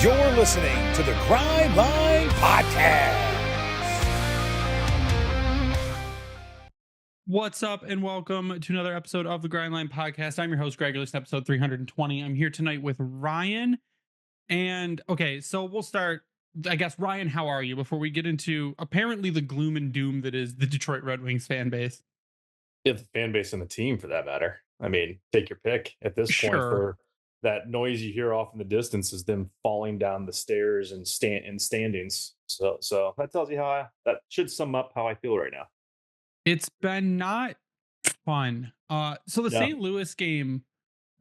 You're listening to the Grind Line Podcast. What's up, and welcome to another episode of the Grind Line Podcast. I'm your host, Greg. This is episode 320. I'm here tonight with Ryan. And okay, so we'll start. I guess, Ryan, how are you? Before we get into apparently the gloom and doom that is the Detroit Red Wings fan base. Yeah, the fan base and the team for that matter. I mean, take your pick at this point. Sure. For that noise you hear off in the distance is them falling down the stairs and standings. So that tells you that should sum up how I feel right now. It's been not fun. So the Yeah. St. Louis game,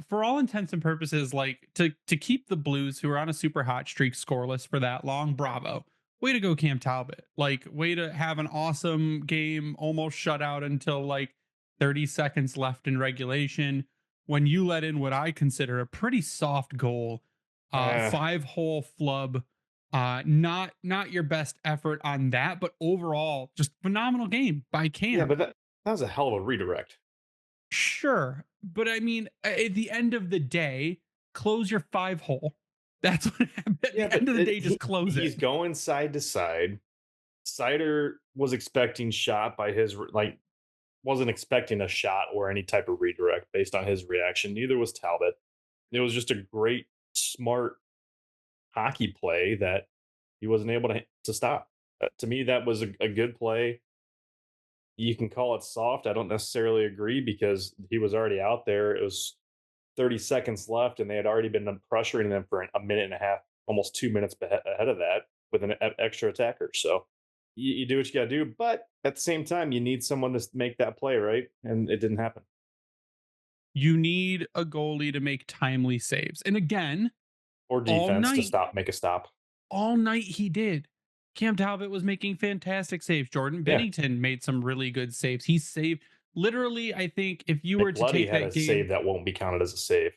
for all intents and purposes, like to keep the Blues, who are on a super hot streak, scoreless for that long, bravo. Way to go, Cam Talbot. Like, way to have an awesome game, almost shut out until like 30 seconds left in regulation, when you let in what I consider a pretty soft goal, 5-hole flub. Not your best effort on that, but overall, just phenomenal game by Cam. Yeah, but that was a hell of a redirect. Sure, but I mean, at the end of the day, close your 5-hole. That's what happened. At the end of the day, just close it. He's going side to side. Sider was expecting shot by his wasn't expecting a shot or any type of redirect based on his reaction. Neither was Talbot. It was just a great, smart hockey play that he wasn't able to stop. To me, that was a good play. You can call it soft. I don't necessarily agree because he was already out there. It was 30 seconds left, and they had already been pressuring them for a minute and a half, almost 2 minutes ahead of that with an extra attacker. So you do what you got to do, but at the same time, you need someone to make that play, right? And it didn't happen. You need a goalie to make timely saves. And again, or defense to make a stop. All night he did. Cam Talbot was making fantastic saves. Jordan Binnington made some really good saves. He saved literally, I think, if you were to take that game, save that won't be counted as a save.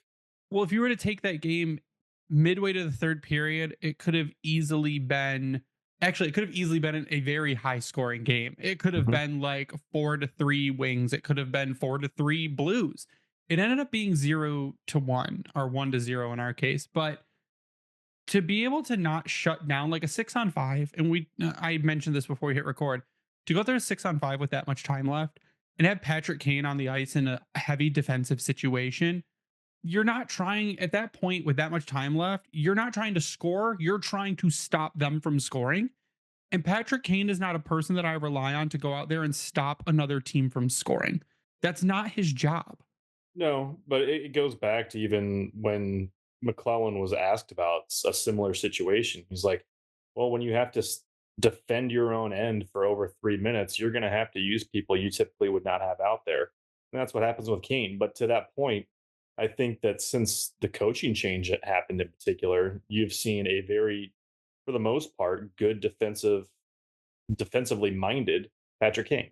Well, if you were to take that game midway to the third period, it could have easily been a very high scoring game. It could have been like 4-3 Wings. It could have been 4-3 Blues. It ended up being 0-1 or 1-0 in our case. But to be able to not shut down like a 6-on-5, and I mentioned this before we hit record, to go there 6-on-5 with that much time left and have Patrick Kane on the ice in a heavy defensive situation, you're not trying at that point with that much time left. You're not trying to score. You're trying to stop them from scoring. And Patrick Kane is not a person that I rely on to go out there and stop another team from scoring. That's not his job. No, but it goes back to even when McClellan was asked about a similar situation. He's like, well, when you have to defend your own end for over 3 minutes, you're going to have to use people you typically would not have out there. And that's what happens with Kane. But to that point, I think that since the coaching change that happened in particular, you've seen a very, for the most part, good defensively minded Patrick Kane.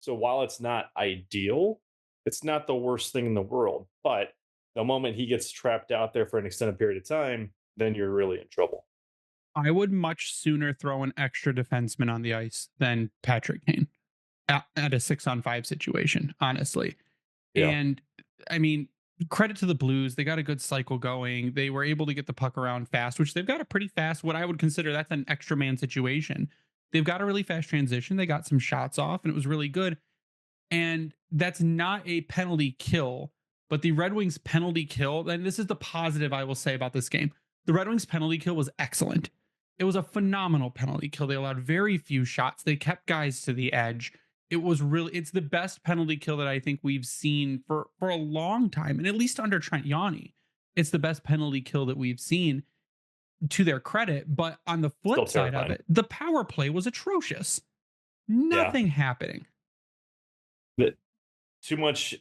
So while it's not ideal, it's not the worst thing in the world. But the moment he gets trapped out there for an extended period of time, then you're really in trouble. I would much sooner throw an extra defenseman on the ice than Patrick Kane at a 6-on-5 situation, honestly. Yeah. And I mean, credit to the Blues. They got a good cycle going. They were able to get the puck around fast, which they've got a pretty fast, what I would consider that's an extra man situation. They've got a really fast transition. They got some shots off and it was really good. And that's not a penalty kill, but the Red Wings penalty kill, and this is the positive I will say about this game. The Red Wings penalty kill was excellent. It was a phenomenal penalty kill. They allowed very few shots. They kept guys to the edge. It's the best penalty kill that I think we've seen for a long time. And at least under Trent Yawney, it's the best penalty kill that we've seen, to their credit. But on the flip side of it, the power play was atrocious. Nothing happening. But too much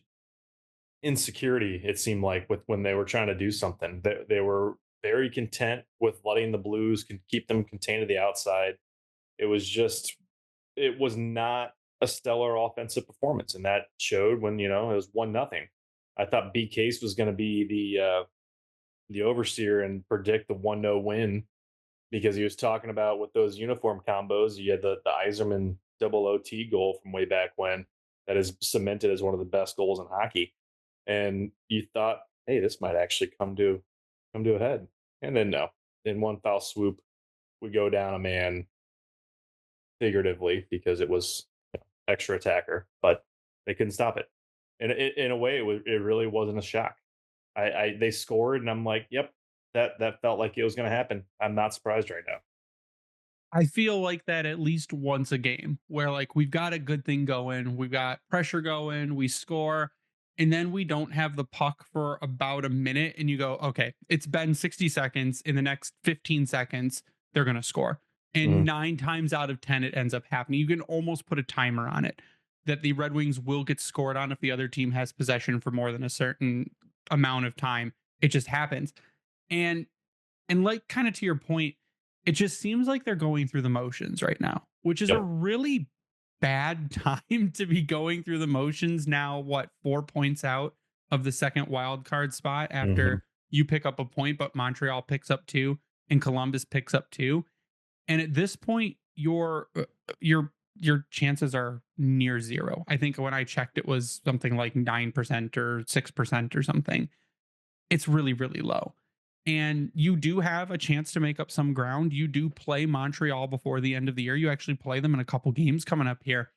insecurity, it seemed like, with when they were trying to do something. They were very content with letting the Blues keep them contained to the outside. It was not a stellar offensive performance, and that showed when it was 1-0. I thought B. Case was going to be the overseer and predict the 1-0 win, because he was talking about with those uniform combos. You had the Yzerman double OT goal from way back when that is cemented as one of the best goals in hockey, and you thought, hey, this might actually come to a head, and then no. in one foul swoop, we go down a man figuratively because it was extra attacker, but they couldn't stop it. And in a way, it really wasn't a shock. They scored, and I'm like, yep, that felt like it was going to happen. I'm not surprised right now. I feel like that at least once a game where like we've got a good thing going, we've got pressure going, we score, and then we don't have the puck for about a minute and you go, okay, it's been 60 seconds. In the next 15 seconds, they're going to score. And 9 times out of 10, it ends up happening. You can almost put a timer on it that the Red Wings will get scored on if the other team has possession for more than a certain amount of time. It just happens. And like kind of to your point, it just seems like they're going through the motions right now, which is a really bad time to be going through the motions now. What, 4 points out of the second wild card spot after you pick up a point, but Montreal picks up 2 and Columbus picks up 2. And at this point, your chances are near zero. I think when I checked, it was something like 9% or 6% or something. It's really, really low. And you do have a chance to make up some ground. You do play Montreal before the end of the year. You actually play them in a couple games coming up here.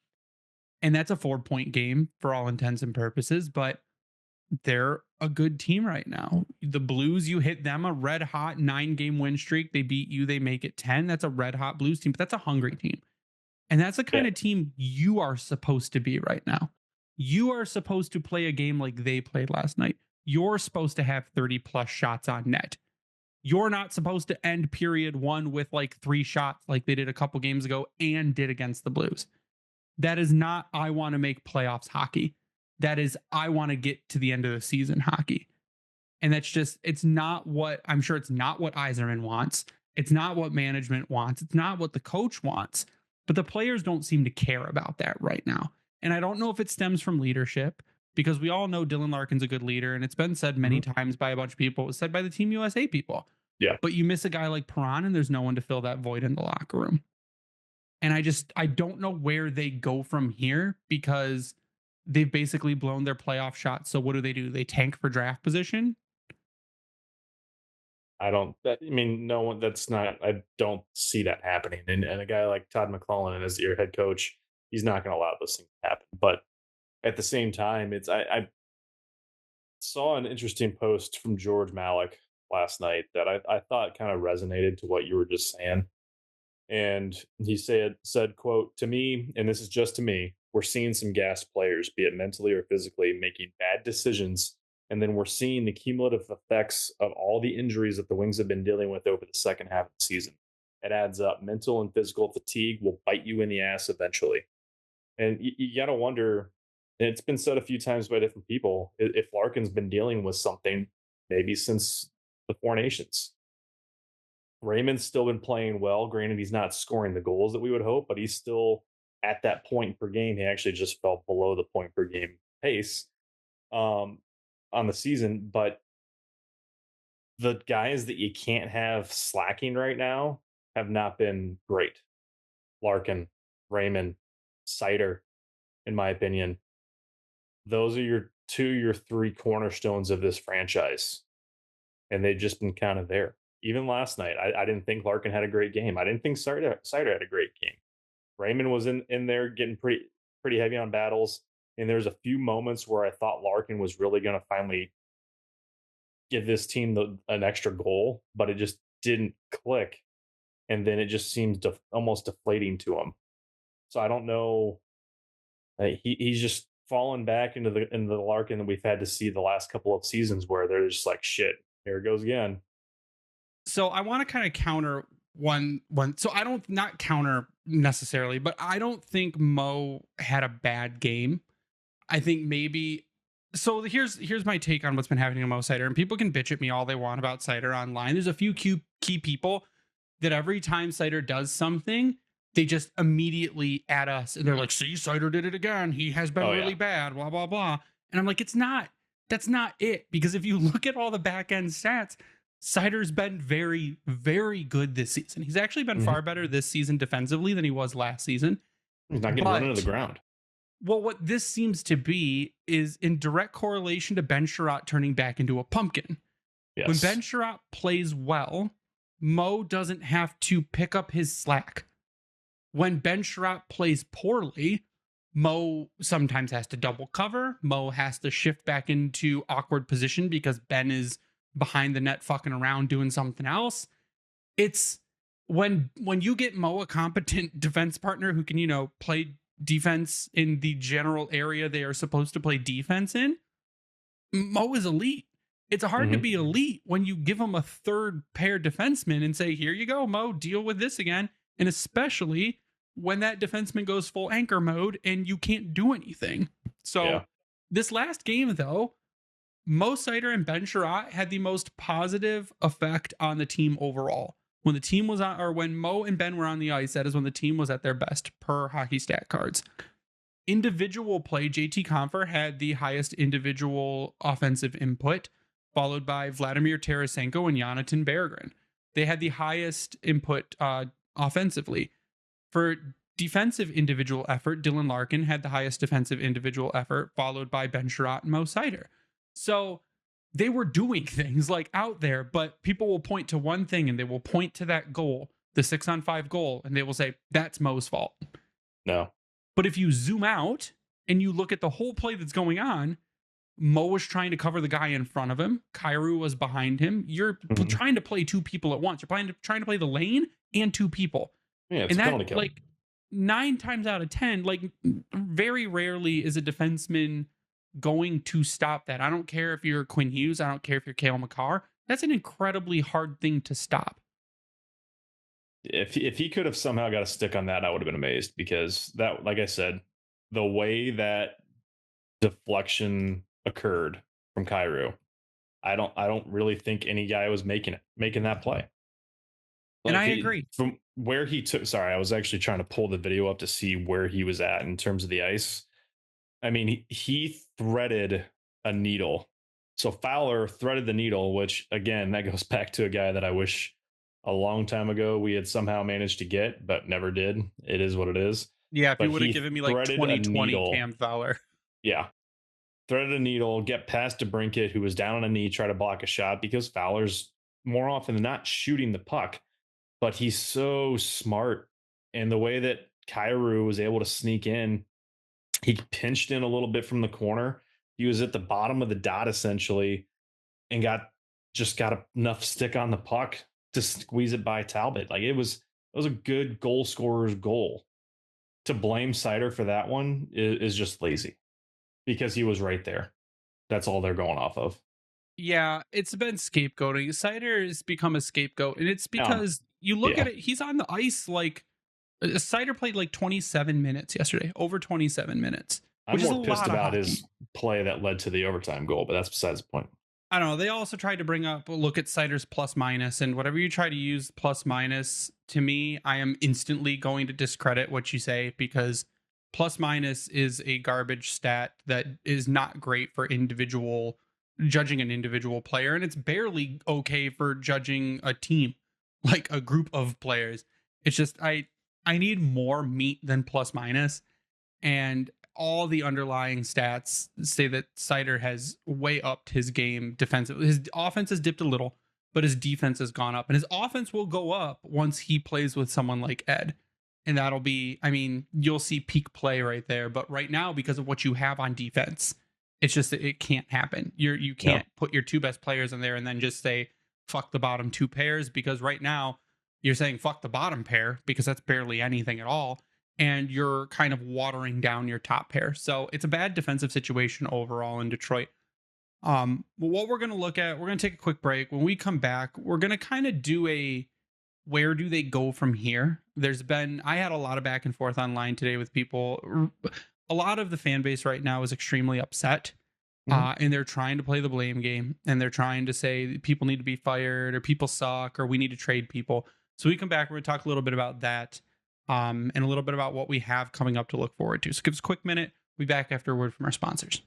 And that's a 4-point game for all intents and purposes, but they're a good team right now. The Blues, you hit them, a red hot 9-game win streak. They beat you, they make it 10. That's a red hot Blues team, but that's a hungry team. And that's the kind of team you are supposed to be right now. You are supposed to play a game like they played last night. You're supposed to have 30 plus shots on net. You're not supposed to end period 1 with like 3 shots like they did a couple games ago and did against the Blues. That is not, I want to make playoffs hockey. That is, I want to get to the end of the season hockey. And that's just, it's not what, I'm sure it's not what Yzerman wants. It's not what management wants. It's not what the coach wants. But the players don't seem to care about that right now. And I don't know if it stems from leadership, because we all know Dylan Larkin's a good leader. And it's been said many times by a bunch of people. It was said by the Team USA people. Yeah. But you miss a guy like Perron and there's no one to fill that void in the locker room. And I don't know where they go from here, because they've basically blown their playoff shot. So what do? They tank for draft position? I don't see that happening. And a guy like Todd McClellan as your head coach, he's not going to allow those things to happen. But at the same time, I saw an interesting post from George Malik last night that I thought kind of resonated to what you were just saying. And he said, quote, "To me, and this is just to me, we're seeing some gas players, be it mentally or physically, making bad decisions. And then we're seeing the cumulative effects of all the injuries that the Wings have been dealing with over the second half of the season. It adds up. Mental and physical fatigue will bite you in the ass eventually." And you got to wonder, and it's been said a few times by different people, if Larkin's been dealing with something maybe since the Four Nations. Raymond's still been playing well. Granted, he's not scoring the goals that we would hope, but he's still at that point per game. He actually just fell below the point per game pace on the season. But the guys that you can't have slacking right now have not been great. Larkin, Raymond, Seider, in my opinion. Those are your 3 cornerstones of this franchise. And they've just been kind of there. Even last night, I didn't think Larkin had a great game. I didn't think Seider had a great game. Raymond was in there getting pretty heavy on battles. And there's a few moments where I thought Larkin was really going to finally give this team an extra goal, but it just didn't click. And then it just seems almost deflating to him. So I don't know. He's just fallen back into the Larkin that we've had to see the last couple of seasons, where they're just like, shit, here it goes again. So I want to kind of counter one. So I don't, not counter necessarily, but I don't think Mo had a bad game. I think maybe. So here's my take on what's been happening to Mo Seider. And people can bitch at me all they want about Seider online. There's a few key people that every time Seider does something, they just immediately at us and they're like, "See, Seider did it again. He has been really bad, blah, blah, blah." And I'm like, that's not it. Because if you look at all the back end stats, Seider's been very, very good this season. He's actually been far better this season defensively than he was last season. He's not getting run into the ground. Well, what this seems to be is in direct correlation to Ben Sherratt turning back into a pumpkin. Yes. When Ben Sherratt plays well, Mo doesn't have to pick up his slack. When Ben Sherratt plays poorly, Mo sometimes has to double cover. Mo has to shift back into awkward position because Ben is behind the net fucking around doing something else. It's when you get Mo a competent defense partner who can, play defense in the general area they are supposed to play defense in, Mo is elite. It's hard to be elite when you give him a third pair defenseman and say, here you go, Mo, deal with this again. And especially when that defenseman goes full anchor mode and you can't do anything. So this last game, though, Mo Seider and Ben Sherratt had the most positive effect on the team overall. When the team was on, or when Mo and Ben were on the ice, that is when the team was at their best per hockey stat cards. Individual play, JT Compher had the highest individual offensive input, followed by Vladimir Tarasenko and Jonathan Berggren. They had the highest input offensively. For defensive individual effort, Dylan Larkin had the highest defensive individual effort, followed by Ben Sherratt and Mo Seider. So they were doing things like out there, but people will point to one thing and they will point to that goal, the 6-on-5 goal, and they will say, that's Mo's fault. No. But if you zoom out and you look at the whole play that's going on, Mo was trying to cover the guy in front of him. Kyrou was behind him. You're trying to play two people at once. You're trying to play the lane and two people. Yeah, it's and a penalty that, kill. like, 9 times out of 10, like, very rarely is a defenseman going to stop that. I don't care if you're Quinn Hughes. I don't care if you're Cale Makar. That's an incredibly hard thing to stop. If he could have somehow got a stick on that, I would have been amazed, because that, like I said, the way that deflection occurred from Kyrou, I don't really think any guy was making that play. And I agree. From where he took, sorry, I was actually trying to pull the video up to see where he was at in terms of the ice. I mean, he threaded a needle. So Fowler threaded the needle, which, again, that goes back to a guy that I wish a long time ago we had somehow managed to get, but never did. It is what it is. Yeah, if you would have given me like 2020 Cam Fowler. Yeah. Threaded a needle, get past DeBrincat, who was down on a knee, try to block a shot, because Fowler's more often than not shooting the puck. But he's so smart. And the way that Kyrou was able to sneak in, he pinched in a little bit from the corner. He was at the bottom of the dot, essentially, and got enough stick on the puck to squeeze it by Talbot. Like, it was a good goal scorer's goal. To blame Seider for that one is just lazy, because he was right there. That's all they're going off of. Yeah, it's been scapegoating. Seider has become a scapegoat, and it's because you look at it, he's on the ice like Seider played like 27 minutes yesterday, over 27 minutes. I'm more pissed about his play that led to the overtime goal, but that's besides the point. I don't know. They also tried to bring up, look at Seider's plus minus, and whatever you try to use plus minus, to me, I am instantly going to discredit what you say, because plus minus is a garbage stat that is not great for judging an individual player, and it's barely okay for judging a team, like a group of players. It's just I need more meat than plus minus, and all the underlying stats say that Seider has way upped his game defensively. His offense has dipped a little, but his defense has gone up, and his offense will go up once he plays with someone like Ed. And that'll be, I mean, you'll see peak play right there. But right now, because of what you have on defense, it's just that it can't happen. You can't put your two best players in there and then just say, fuck the bottom two pairs, because right now you're saying fuck the bottom pair, because that's barely anything at all. And you're kind of watering down your top pair. So it's a bad defensive situation overall in Detroit. What we're going to look at, we're going to take a quick break. When we come back, we're going to kind of do a, where do they go from here? I had a lot of back and forth online today with people. A lot of the fan base right now is extremely upset. And they're trying to play the blame game, and they're trying to say people need to be fired, or people suck, or we need to trade people. So we come back, we're going to talk a little bit about that, and a little bit about what we have coming up to look forward to. So give us a quick minute. We'll be back after a word from our sponsors.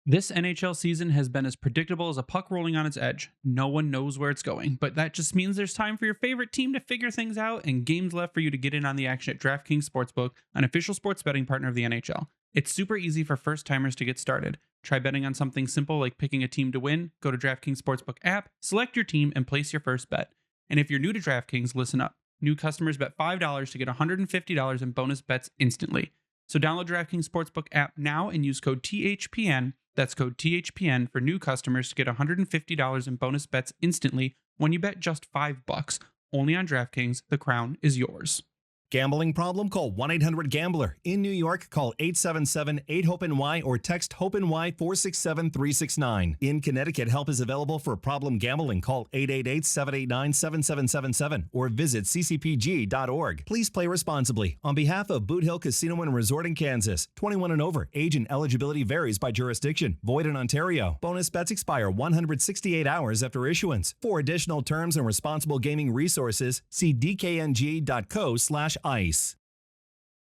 This NHL season has been as predictable as a puck rolling on its edge. No one knows where it's going, but that just means there's time for your favorite team to figure things out and games left for you to get in on the action at DraftKings Sportsbook, an official sports betting partner of the NHL. It's super easy for first-timers to get started. Try betting on something simple like picking a team to win. Go to DraftKings Sportsbook app, select your team, and place your first bet. And if you're new to DraftKings, listen up. New customers bet $5 to get $150 in bonus bets instantly. So download DraftKings Sportsbook app now and use code THPN. That's code THPN for new customers to get $150 in bonus bets instantly when you bet just $5. Only on DraftKings. The crown is yours. Gambling problem? Call 1-800-GAMBLER. In New York, call 877-8-HOPE-NY or text HOPE-NY 467-369. In Connecticut, help is available for problem gambling. Call 888-789-7777 or visit ccpg.org. Please play responsibly. On behalf of Boot Hill Casino and Resort in Kansas, 21 and over. Age and eligibility varies by jurisdiction. Void in Ontario. Bonus bets expire 168 hours after issuance. For additional terms and responsible gaming resources, see dkng.co/ice.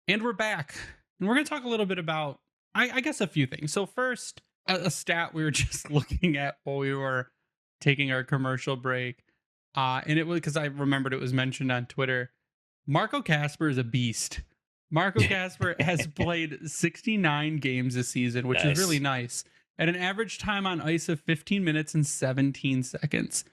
And we're back. And we're going to talk a little bit about, I guess, a few things. So first, a stat we were just looking at while we were taking our commercial break. And it was because I remembered it was mentioned on Twitter. Marco Casper is a beast. Marco Casper has played 69 games this season, which is really nice. At an average time on ice of 15 minutes and 17 seconds.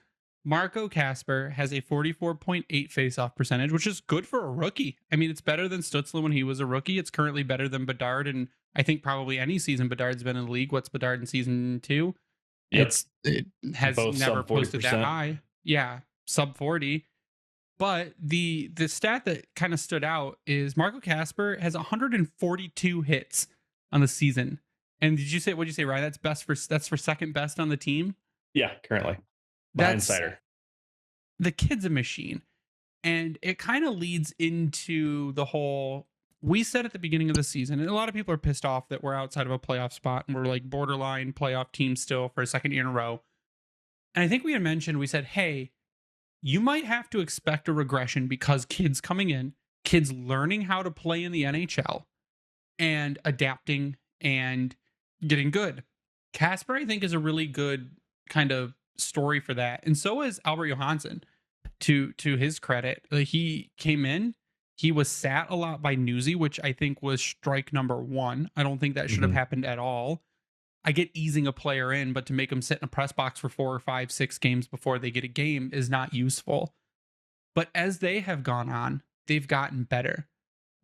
Marco Casper has a 44.8 faceoff percentage, which is good for a rookie. I mean, it's better than Stützle when he was a rookie. It's currently better than Bedard, and I think probably any season Bedard's been in the league. What's Bedard in season 2? Yep. It has Both never posted that 40%. high. Yeah, sub 40. But the stat that kind of stood out is Marco Casper has 142 hits on the season. And what'd you say, Ryan? That's for second best on the team? Yeah, currently. Behind That's Cider. The kid's a machine. And it kind of leads into the whole, we said at the beginning of the season, and a lot of people are pissed off that we're outside of a playoff spot and we're like borderline playoff team still for a second year in a row. And I think we had mentioned, we said, hey, you might have to expect a regression because kids coming in, kids learning how to play in the NHL and adapting and getting good. Casper, I think, is a really good kind of story for that. And so is Albert Johansson, to his credit. He came in, he was sat a lot by Newsy, which I think was strike number 1. I don't think that should have happened at all. I get easing a player in, but to make them sit in a press box for 4 or 5, 6 games before they get a game is not useful. But as they have gone on, they've gotten better.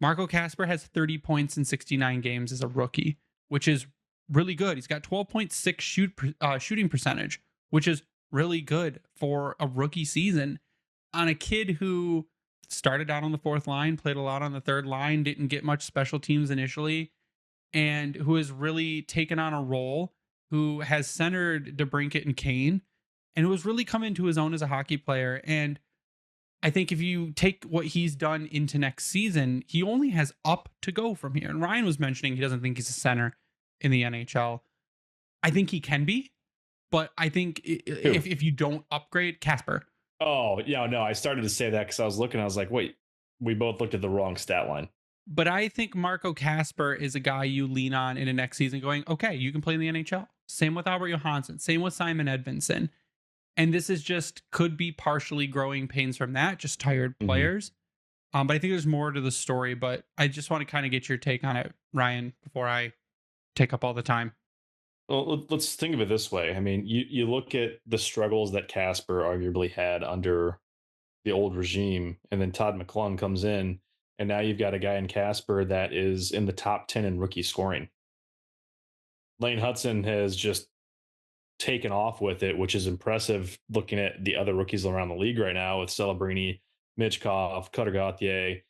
Marco Casper has 30 points in 69 games as a rookie, which is really good. He's got 12.6 shooting percentage, which is really good for a rookie season on a kid who started out on the 4th line, played a lot on the 3rd line, didn't get much special teams initially, and who has really taken on a role, who has centered DeBrincat and Kane, and who has really come into his own as a hockey player. And I think if you take what he's done into next season, he only has up to go from here. And Ryan was mentioning he doesn't think he's a center in the NHL. I think he can be. But I think if you don't upgrade Casper. Oh, yeah, no, I started to say that because I was looking, I was like, wait, we both looked at the wrong stat line. But I think Marco Casper is a guy you lean on in the next season going, okay, you can play in the NHL. Same with Albert Johansson. Same with Simon Edvinsson. And this is just could be partially growing pains from that, just tired players. But I think there's more to the story. But I just want to kind of get your take on it, Ryan, before I take up all the time. Well, let's think of it this way. I mean, you look at the struggles that Casper arguably had under the old regime, and then Todd McClung comes in, and now you've got a guy in Casper that is in the top 10 in rookie scoring. Lane Hudson has just taken off with it, which is impressive looking at the other rookies around the league right now with Celebrini, Michkov, Cutter Gauthier,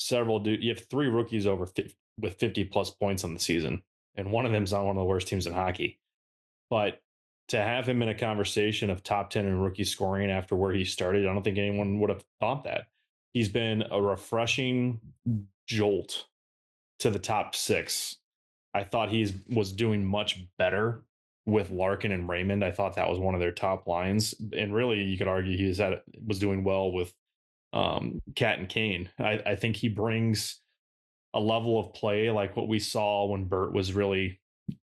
you have 3 rookies with 50 plus points on the season. And one of them's on one of the worst teams in hockey. But to have him in a conversation of top 10 in rookie scoring after where he started, I don't think anyone would have thought that. He's been a refreshing jolt to the top 6. I thought he was doing much better with Larkin and Raymond. I thought that was one of their top lines. And really, you could argue he was doing well with Cat and Kane. I think he brings a level of play like what we saw when Bert was really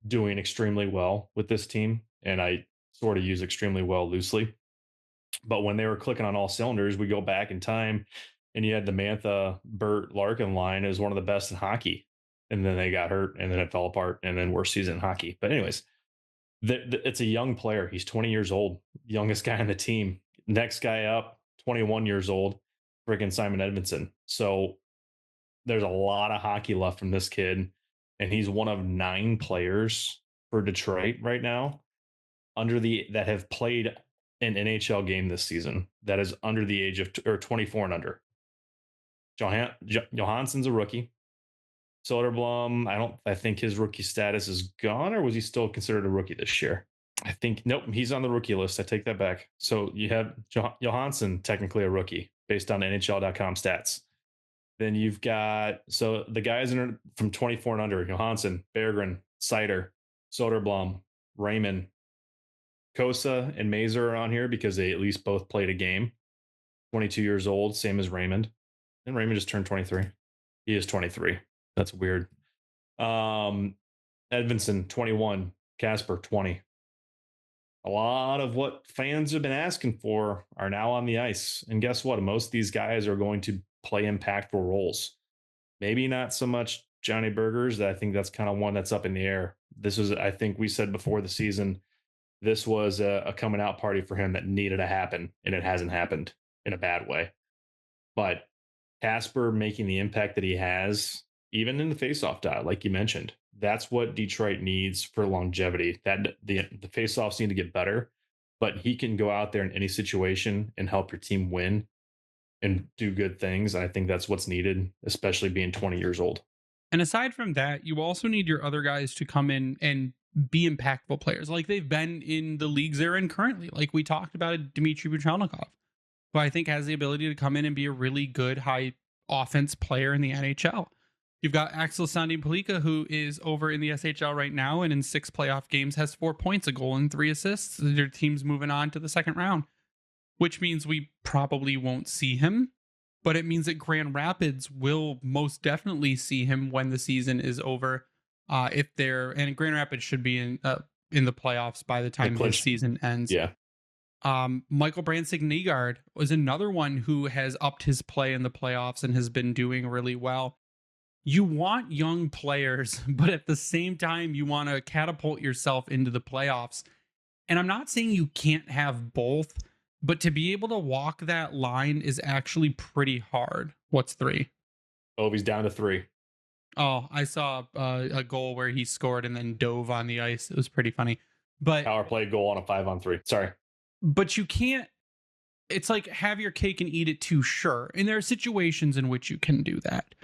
doing extremely well with this team. And I sort of use extremely well loosely. But when they were clicking on all cylinders, we go back in time and you had the Mantha, Bert, Larkin line as one of the best in hockey. and then they got hurt, and then it fell apart, and then worst season in hockey. But anyways, it's a young player. He's 20 years old, youngest guy on the team. Next guy up, 21 years old, friggin' Simon Edmondson. So there's a lot of hockey left from this kid, and he's one of 9 players for Detroit right now that have played an NHL game this season that is under the age of or 24 and under. Johansson's a rookie. Soderblom, I think his rookie status is gone, or was he still considered a rookie this year? I think, nope, he's on the rookie list. I take that back. So you have Johansson, technically a rookie based on NHL.com stats. Then you've got, so the guys from 24 and under, Johansson, Berggren, Seider, Soderblom, Raymond, Kosa, and Mazur are on here because they at least both played a game. 22 years old, same as Raymond. And Raymond just turned 23. He is 23. That's weird. Edmondson, 21. Casper, 20. A lot of what fans have been asking for are now on the ice. And guess what? Most of these guys are going to play impactful roles. Maybe not so much Johnny Burgers. I think that's kind of one that's up in the air. This was, I think we said before the season, this was a coming out party for him that needed to happen, and it hasn't happened in a bad way. But Casper making the impact that he has, even in the faceoff dot, like you mentioned, that's what Detroit needs for longevity. That the faceoffs need to get better, but he can go out there in any situation and help your team win and do good things. And I think that's what's needed, especially being 20 years old. And aside from that, you also need your other guys to come in and be impactful players like they've been in the leagues they're in currently. Like we talked about Dmitry Buchelnikov, who I think has the ability to come in and be a really good high offense player in the NHL. You've got Axel Sandin-Pellikka, who is over in the SHL right now and in 6 playoff games has 4 points, a goal, and 3 assists. Their team's moving on to the second round, which means we probably won't see him, but it means that Grand Rapids will most definitely see him when the season is over. And Grand Rapids should be in the playoffs by the time his season ends. Yeah. Michael Brandsegg-Nygaard was another one who has upped his play in the playoffs and has been doing really well. You want young players, but at the same time, you want to catapult yourself into the playoffs. And I'm not saying you can't have both, but to be able to walk that line is actually pretty hard. What's 3? Oh, he's down to 3. Oh, I saw a goal where he scored and then dove on the ice. It was pretty funny. But power play goal on a 5-on-3. Sorry. But you can't, it's like have your cake and eat it too, sure. And there are situations in which you can do that.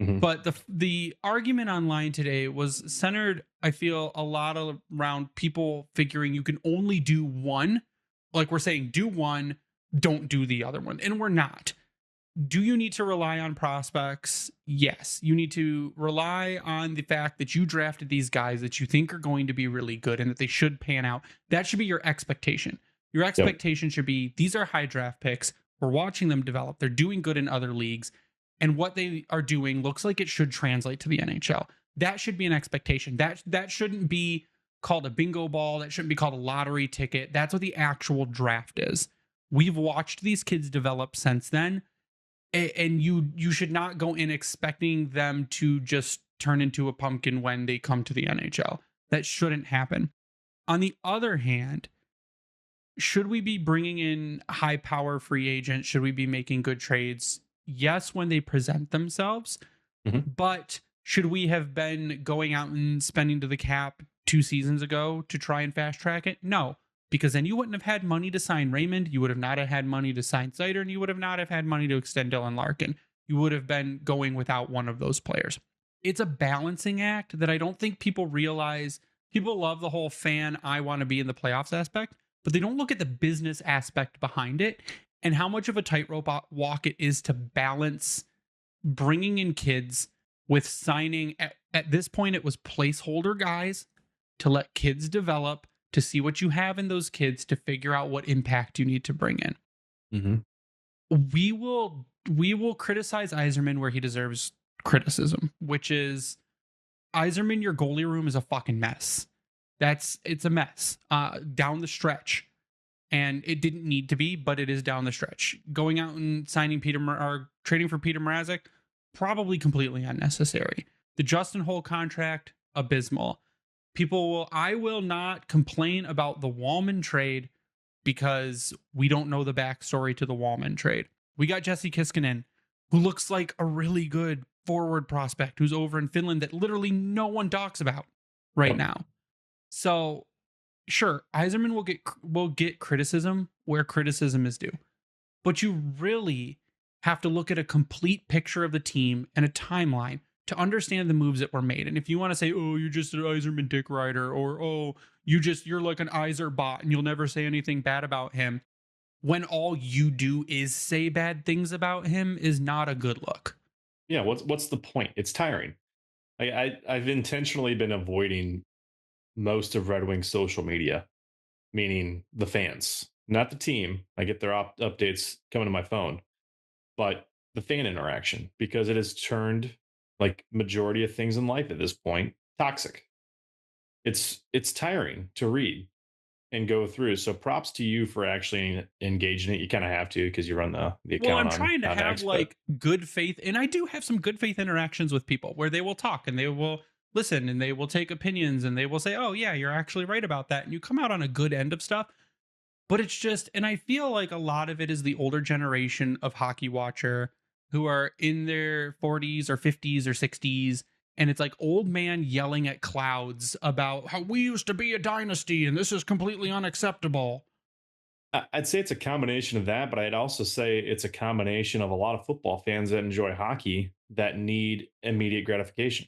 Mm-hmm. But the argument online today was centered, I feel, a lot around people figuring you can only do one. Like we're saying, do one, don't do the other one. And we're not. Do you need to rely on prospects? Yes. You need to rely on the fact that you drafted these guys that you think are going to be really good and that they should pan out. That should be your expectation. Your expectation should be, these are high draft picks. We're watching them develop. They're doing good in other leagues. And what they are doing looks like it should translate to the NHL. That should be an expectation. That shouldn't be called a bingo ball. That shouldn't be called a lottery ticket. That's what the actual draft is. We've watched these kids develop since then. And you should not go in expecting them to just turn into a pumpkin when they come to the NHL. That shouldn't happen. On the other hand, should we be bringing in high power free agents? Should we be making good trades? Yes, when they present themselves. Mm-hmm. But should we have been going out and spending to the cap 2 seasons ago to try and fast track it? No. Because then you wouldn't have had money to sign Raymond. You would have not have had money to sign Seider, and you would have not have had money to extend Dylan Larkin. You would have been going without one of those players. It's a balancing act that I don't think people realize. People love the whole fan, I want to be in the playoffs aspect, but they don't look at the business aspect behind it and how much of a tightrope walk it is to balance bringing in kids with signing. At this point, it was placeholder guys to let kids develop, to see what you have in those kids, to figure out what impact you need to bring in. Mm-hmm. We will criticize Yzerman where he deserves criticism, which is Yzerman, your goalie room is a fucking mess. It's a mess down the stretch. And it didn't need to be, but it is down the stretch. Going out and signing trading for Peter Mrazek, probably completely unnecessary. The Justin Hole contract, abysmal. I will not complain about the Wallman trade because we don't know the backstory to the Wallman trade. We got Jesse Kiskinen, who looks like a really good forward prospect who's over in Finland that literally no one talks about right now. So sure, Yzerman will get criticism where criticism is due. But you really have to look at a complete picture of the team and a timeline to understand the moves that were made. And if you want to say, oh, you're just an Yzerman dick rider, or oh, you're like an Yzer bot and you'll never say anything bad about him, when all you do is say bad things about him is not a good look. Yeah, what's the point? It's tiring. I've intentionally been avoiding most of Red Wings social media, meaning the fans, not the team. I get their updates coming to my phone, but the fan interaction, because it has turned, like majority of things in life at this point, toxic. It's tiring to read and go through. So props to you for actually engaging it. You kind of have to because you run the account. Well, I'm trying to on have X, like good faith, and I do have some good faith interactions with people where they will talk and they will listen and they will take opinions and they will say, oh yeah, you're actually right about that, and you come out on a good end of stuff. But it's just, and I feel like a lot of it is the older generation of hockey watcher who are in their 40s or 50s or 60s. And it's like old man yelling at clouds about how we used to be a dynasty and this is completely unacceptable. I'd say it's a combination of that, but I'd also say it's a combination of a lot of football fans that enjoy hockey that need immediate gratification.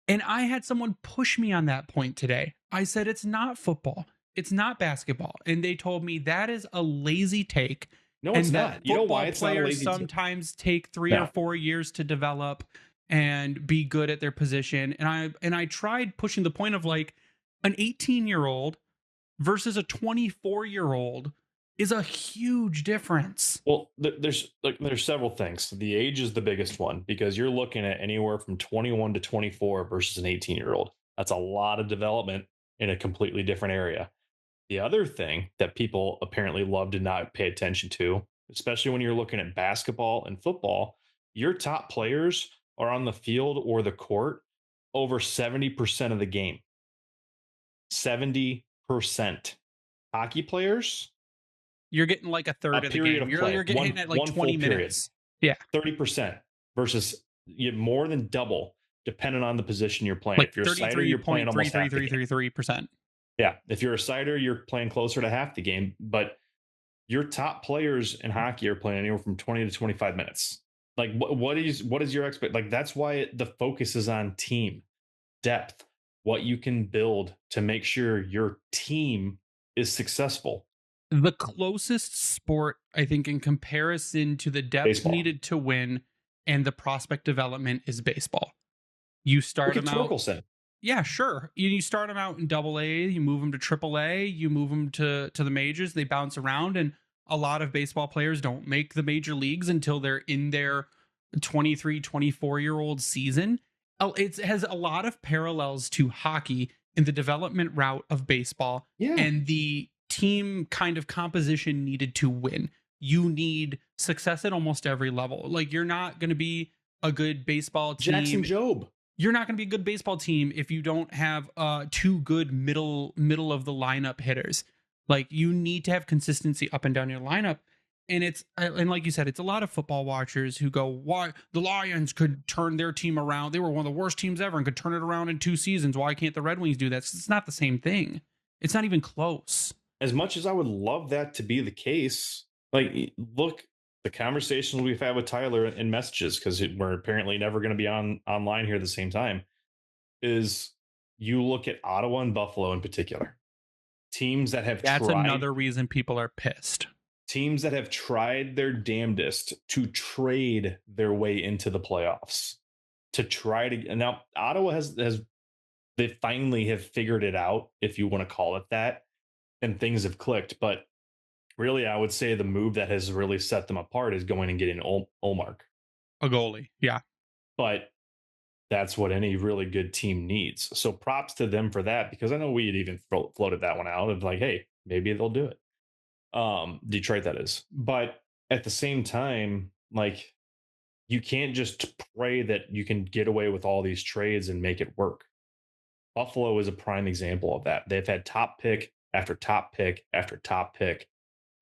And I had someone push me on that point today. I said, it's not football. It's not basketball. And they told me that is a lazy take. No, it's not. You know why it's not a players lazy take? sometimes take 3 or 4 years to develop and be good at their position. And I tried pushing the point of like an 18-year-old versus a 24-year-old is a huge difference. Well, there's several things. The age is the biggest one because you're looking at anywhere from 21 to 24 versus an 18-year-old. That's a lot of development in a completely different area. The other thing that people apparently love to not pay attention to, especially when you're looking at basketball and football, your top players are on the field or the court over 70% of the game. 70%. Hockey players, you're getting like a third of the game. You're getting at like 20 minutes. Period. Yeah. 30% versus you more than double depending on the position you're playing. Like if you're a cider, you're playing almost half the game. 33%. Yeah. If you're a cider, you're playing closer to half the game. But your top players in hockey are playing anywhere from 20 to 25 minutes. Like what is your expect? Like that's why the focus is on team depth, what you can build to make sure your team is successful. The closest sport, I think, in comparison to the depth needed to win and the prospect development is baseball. You start them out. Torkelson. Yeah, sure. You start them out in Double-A, you move them to Triple-A, you move them to the majors. They bounce around, and a lot of baseball players don't make the major leagues until they're in their 23, 24-year-old season. It has a lot of parallels to hockey in the development route of baseball and the team kind of composition needed to win. You need success at almost every level. Like you're not going to be a good baseball team. Jackson Jobe. You're not going to be a good baseball team if you don't have two good middle of the lineup hitters. Like you need to have consistency up and down your lineup. And like you said, it's a lot of football watchers who go, why the Lions could turn their team around. They were one of the worst teams ever and could turn it around in 2 seasons. Why can't the Red Wings do that? It's not the same thing. It's not even close. As much as I would love that to be the case, like look, the conversations we've had with Tyler in messages, because we're apparently never going to be online here at the same time, is you look at Ottawa and Buffalo in particular. Teams that have That's another reason people are pissed. Teams that have tried their damnedest to trade their way into the playoffs. To try to now Ottawa has they finally have figured it out, if you want to call it that, and things have clicked. But really, I would say the move that has really set them apart is going and getting Olmark. A goalie, yeah. But that's what any really good team needs. So props to them for that, because I know we had even floated that one out of like, hey, maybe they'll do it. Detroit, that is. But at the same time, like you can't just pray that you can get away with all these trades and make it work. Buffalo is a prime example of that. They've had top pick after top pick after top pick,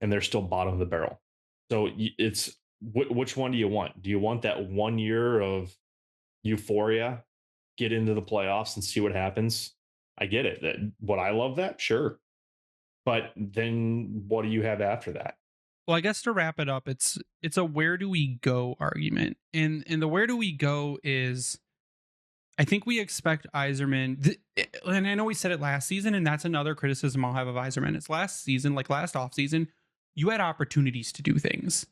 and they're still bottom of the barrel. So it's which one do you want? Do you want that 1 year of euphoria, get into the playoffs and see what happens? I get it. Would I love that? Sure. But then what do you have after that? Well, I guess to wrap it up, it's a where do we go argument. And the where do we go is, I think we expect Yzerman, and I know we said it last season, and that's another criticism I'll have of Yzerman. It's last season, like last offseason, you had opportunities to do things,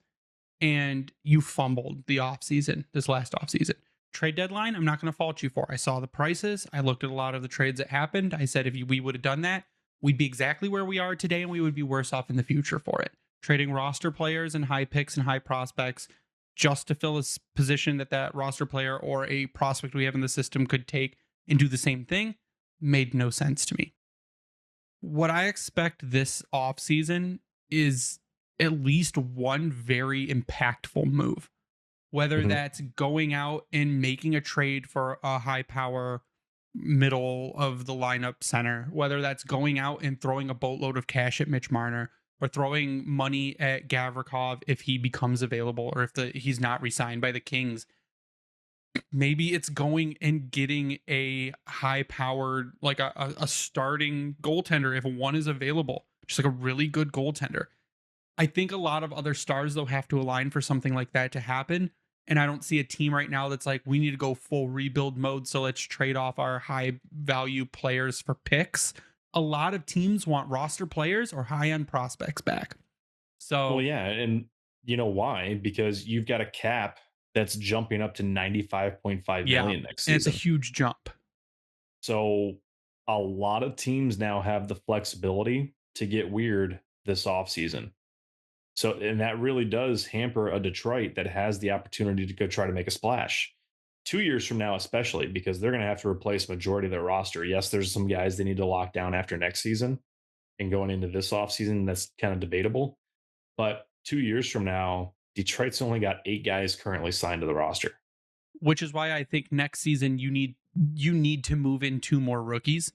and you fumbled the offseason, this last offseason. Trade deadline, I'm not going to fault you for. I saw the prices. I looked at a lot of the trades that happened. I said if we would have done that, we'd be exactly where we are today, and we would be worse off in the future for it. Trading roster players and high picks and high prospects just to fill a position that roster player or a prospect we have in the system could take and do the same thing made no sense to me. What I expect this offseason is at least one very impactful move, whether that's going out and making a trade for a high power middle of the lineup center, whether that's going out and throwing a boatload of cash at Mitch Marner, or throwing money at Gavrikov if he becomes available, or if he's not re-signed by the Kings. Maybe it's going and getting a high-powered, like a starting goaltender if one is available, just like a really good goaltender. I think a lot of other stars, though, have to align for something like that to happen. And I don't see a team right now that's like, we need to go full rebuild mode, so let's trade off our high-value players for picks. A lot of teams want roster players or high-end prospects back. So, well, yeah, and you know why? Because you've got a cap that's jumping up to $95.5 million next season. And it's a huge jump. So a lot of teams now have the flexibility to get weird this offseason. So, and that really does hamper a Detroit that has the opportunity to go try to make a splash. 2 years from now, especially, because they're going to have to replace majority of their roster. Yes, there's some guys they need to lock down after next season, and going into this offseason, that's kind of debatable. But 2 years from now, Detroit's only got 8 guys currently signed to the roster. Which is why I think next season you need to move in 2 more rookies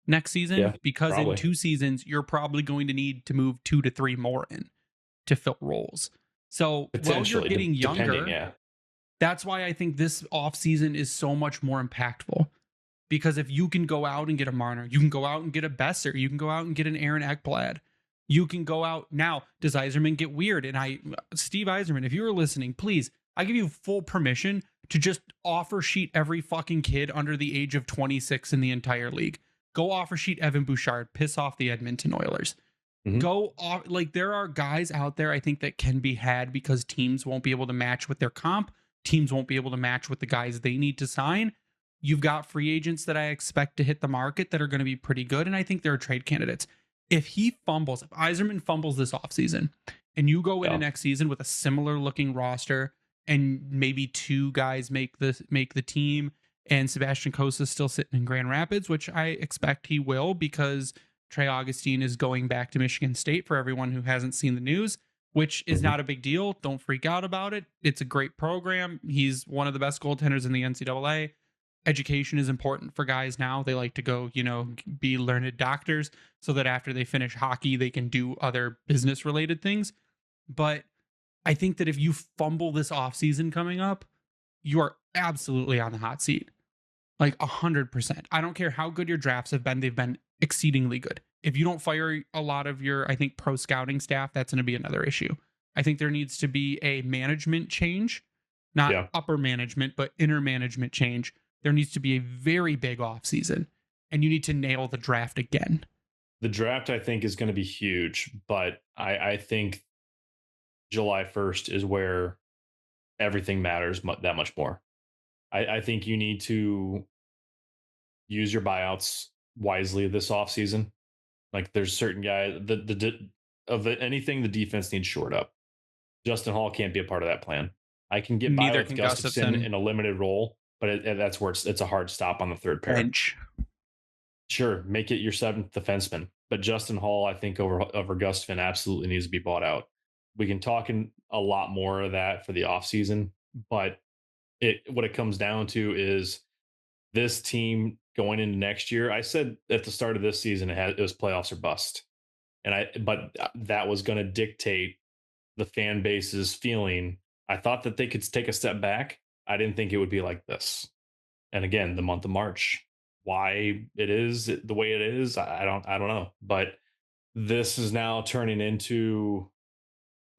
next season, because probably. In 2 seasons, you're probably going to need to move 2 to 3 more in to fill roles. So while you're getting younger, that's why I think this offseason is so much more impactful. Because if you can go out and get a Marner, you can go out and get a Besser, you can go out and get an Aaron Ekblad, you can go out now. Does Yzerman get weird? And Steve Yzerman, if you were listening, please, I give you full permission to just offer sheet every fucking kid under the age of 26 in the entire league. Go offer sheet Evan Bouchard, piss off the Edmonton Oilers. Go off, like, there are guys out there I think that can be had because teams won't be able to match with their comp. Teams won't be able to match with the guys they need to sign. You've got free agents that I expect to hit the market that are going to be pretty good, and I think they're trade candidates. If Yzerman fumbles this offseason, and you go into next season with a similar looking roster, and maybe 2 guys make the team, and Sebastian Cossa is still sitting in Grand Rapids, which I expect he will, because Trey Augustine is going back to Michigan State, for everyone who hasn't seen the news, which is not a big deal. Don't freak out about it. It's a great program. He's one of the best goaltenders in the NCAA. Education is important for guys now. They like to go, be learned doctors so that after they finish hockey, they can do other business related things. But I think that if you fumble this offseason coming up, you are absolutely on the hot seat. Like 100%. I don't care how good your drafts have been. They've been exceedingly good. If you don't fire a lot of your, I think, pro scouting staff, that's going to be another issue. I think there needs to be a management change, not upper management, but inner management change. There needs to be a very big offseason, and you need to nail the draft again. The draft, I think, is going to be huge, but I think July 1st is where everything matters that much more. I think you need to use your buyouts wisely this offseason. Like, there's certain guys anything the defense needs shored up. Justin Hall can't be a part of that plan. I can get by with Gustafson in a limited role, but that's where it's a hard stop on the third pair. Bench. Sure, make it your 7th defenseman, but Justin Hall, I think, over Gustafson absolutely needs to be bought out. We can talk in a lot more of that for the offseason, but what it comes down to is this team going into next year. I said at the start of this season it was playoffs or bust, but that was going to dictate the fan base's feeling. I thought that they could take a step back. I didn't think it would be like this. And again, the month of March, why it is the way it is, I don't know. But this is now turning into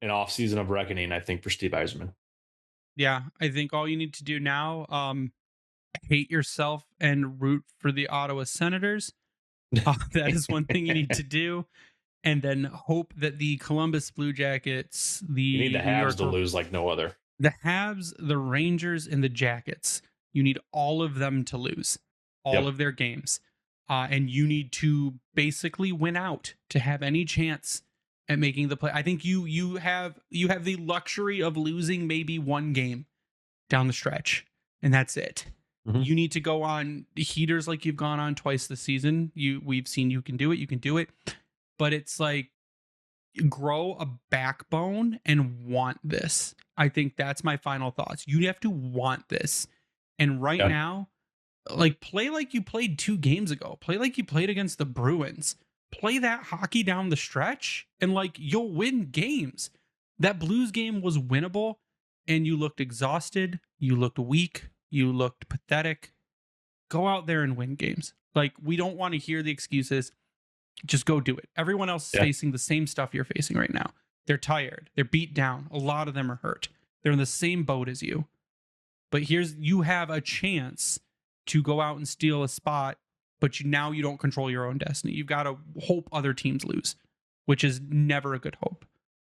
an offseason of reckoning, I think, for Steve Yzerman. Yeah, I think all you need to do now, hate yourself and root for the Ottawa Senators. That is one thing you need to do. And then hope that the Columbus Blue Jackets, you need the Habs to lose like no other. The Habs, the Rangers, and the Jackets, you need all of them to lose all of their games. And you need to basically win out to have any chance at making the play. I think you have the luxury of losing maybe one game down the stretch, and that's it. Mm-hmm. You need to go on heaters like you've gone on twice this season. We've seen you can do it. You can do it. But it's like, grow a backbone and want this. I think that's my final thoughts. You have to want this. And right now, like, play like you played 2 games ago. Play like you played against the Bruins. Play that hockey down the stretch, and like, you'll win games. That Blues game was winnable, and you looked exhausted. You looked weak. You looked pathetic. Go out there and win games. Like, we don't want to hear the excuses. Just go do it. Everyone else is facing the same stuff you're facing right now. They're tired. They're beat down. A lot of them are hurt. They're in the same boat as you. But you have a chance to go out and steal a spot, but now you don't control your own destiny. You've got to hope other teams lose, which is never a good hope.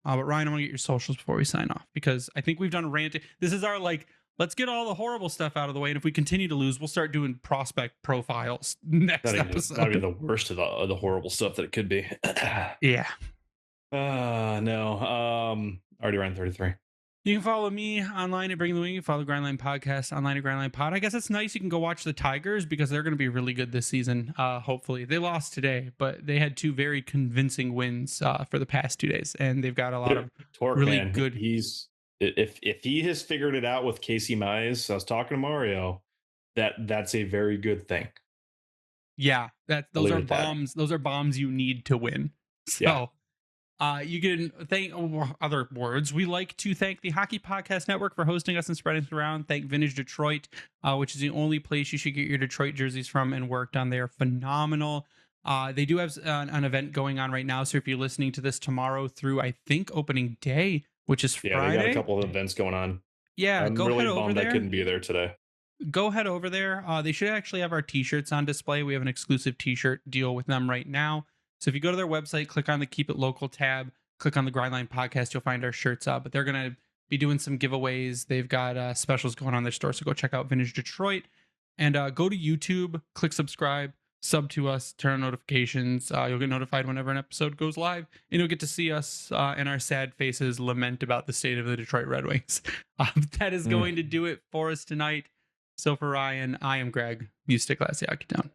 But Ryan, I want to get your socials before we sign off, because I think we've done ranting. This is our, like, let's get all the horrible stuff out of the way, and if we continue to lose, we'll start doing prospect profiles next episode. That'd be the worst of the horrible stuff that it could be. Yeah. No. Already ran 33. You can follow me online at Bring the Wing. You can follow the Grindline Podcast online at Grindline Pod. I guess it's nice. You can go watch the Tigers, because they're going to be really good this season. Hopefully, they lost today, but they had 2 very convincing wins for the past 2 days, and they've got a lot of really good. If he has figured it out with Casey Mize, I was talking to Mario, that's a very good thing. Yeah, those are bombs. Those are bombs you need to win. So you can thank other words. We like to thank the Hockey Podcast Network for hosting us and spreading it around. Thank Vintage Detroit, which is the only place you should get your Detroit jerseys from and worked on. They are phenomenal. They do have an event going on right now. So if you're listening to this tomorrow through, I think, opening day, which is Friday. Yeah, they got a couple of events going on. Yeah, I'm go really head over there. I couldn't be there today. Go head over there. They should actually have our t-shirts on display. We have an exclusive t-shirt deal with them right now. So if you go to their website, click on the Keep It Local tab, click on the Grindline Podcast, you'll find our shirts up. But they're going to be doing some giveaways. They've got specials going on their store. So go check out Vintage Detroit, and go to YouTube, click subscribe, sub to us, turn on notifications. You'll get notified whenever an episode goes live, and you'll get to see us and our sad faces lament about the state of the Detroit Red Wings. That is going to do it for us tonight. So for Ryan, I am Greg. You stay classy, hockey down.